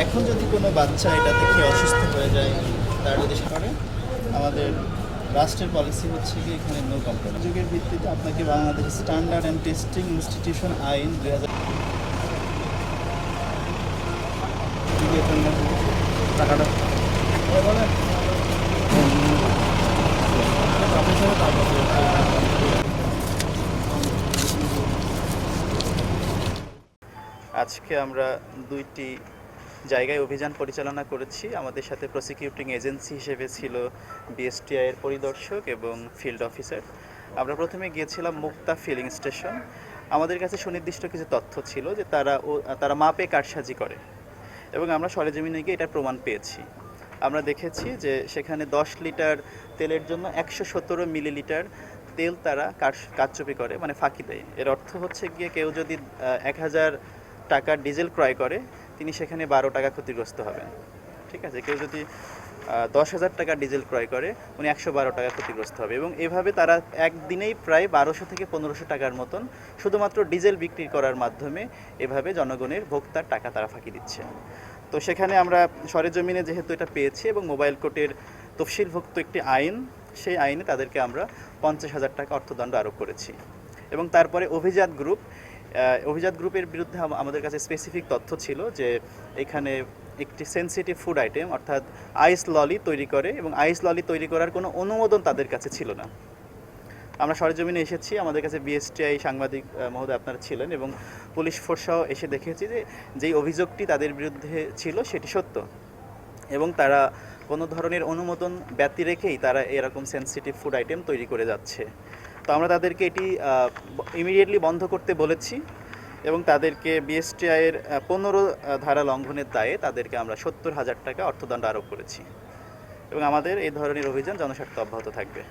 এখন যদি কোনো বাচ্চা এটাতে খেয়ে অসুস্থ হয়ে যায়, তার যদি করে, আমাদের রাষ্ট্রের পলিসি হচ্ছে কি এখানে নো কম্প্রোমাইজ। যুগের ভিত্তিতে আপনাকে Bangladesh standard and testing institution আইন 2000 টাকাটা বলেন। আজকে আমরা দুইটি জায়গায় অভিযান পরিচালনা করেছি। আমাদের সাথে প্রসিকিউটিং এজেন্সি হিসেবে ছিল বিএসটিআই এর পরিদর্শক এবং ফিল্ড অফিসার। আমরা প্রথমে গিয়েছিলাম মুক্তা ফিলিং স্টেশন। আমাদের কাছে সুনির্দিষ্ট কিছু তথ্য ছিল যে তারা মাপে কারসাজি করে, এবং আমরা সরেজমিনে গিয়ে এটার প্রমাণ পেয়েছি। আমরা দেখেছি যে সেখানে 10 লিটার তেলের জন্য 117 মিলিলিটার তেল তারা কারচুপি করে, মানে ফাঁকি দেয়। এর অর্থ হচ্ছে গিয়ে কেউ যদি 1000 টাকার ডিজেল ক্রয় করে, তিনি সেখানে 12 টাকা ক্ষতিগ্রস্ত হবেন। ঠিক আছে, কেউ যদি 10,000 টাকার ডিজেল ক্রয় করে, উনি 112 টাকা ক্ষতিগ্রস্ত হবে। এবং এভাবে তারা একদিনেই প্রায় 1200 থেকে 1500 টাকার মতন শুধুমাত্র ডিজেল বিক্রি করার মাধ্যমে এভাবে জনগণের ভোক্তার টাকা তারা ফাঁকি দিচ্ছে। তো সেখানে আমরা সরেজমিনে যেহেতু এটা পেয়েছি এবং মোবাইল কোর্টের তফসিলভুক্ত একটি আইন, সেই আইনে তাদেরকে আমরা 50,000 টাকা অর্থদণ্ড আরোপ করেছি। এবং তারপরে অভিজাত গ্রুপের বিরুদ্ধে আমাদের কাছে স্পেসিফিক তথ্য ছিল যে এখানে একটি সেনসিটিভ ফুড আইটেম অর্থাৎ আইস ললি তৈরি করে, এবং আইস ললি তৈরি করার কোনো অনুমোদন তাদের কাছে ছিল না। আমরা সরেজমিনে এসেছি, আমাদের কাছে বিএসটিআই সাংবাদিক মহোদয় আপনারা ছিলেন, এবং পুলিশ ফোর্সসহ এসে দেখেছি যে যেই অভিযোগটি তাদের বিরুদ্ধে ছিল সেটি সত্য, এবং তারা কোনো ধরনের অনুমোদন ব্যতি রেখেই তারা এরকম সেনসিটিভ ফুড আইটেম তৈরি করে যাচ্ছে। তো আমরা তাদেরকে এটি ইমিডিয়েটলি বন্ধ করতে বলেছি, এবং তাদেরকে বিএসটিআইয়ের 15 ধারা লঙ্ঘনের দায়ে তাদেরকে আমরা 70,000 টাকা অর্থদণ্ড আরোপ করেছি। এবং আমাদের এই ধরনের অভিযান জনস্বার্থে অব্যাহত থাকবে।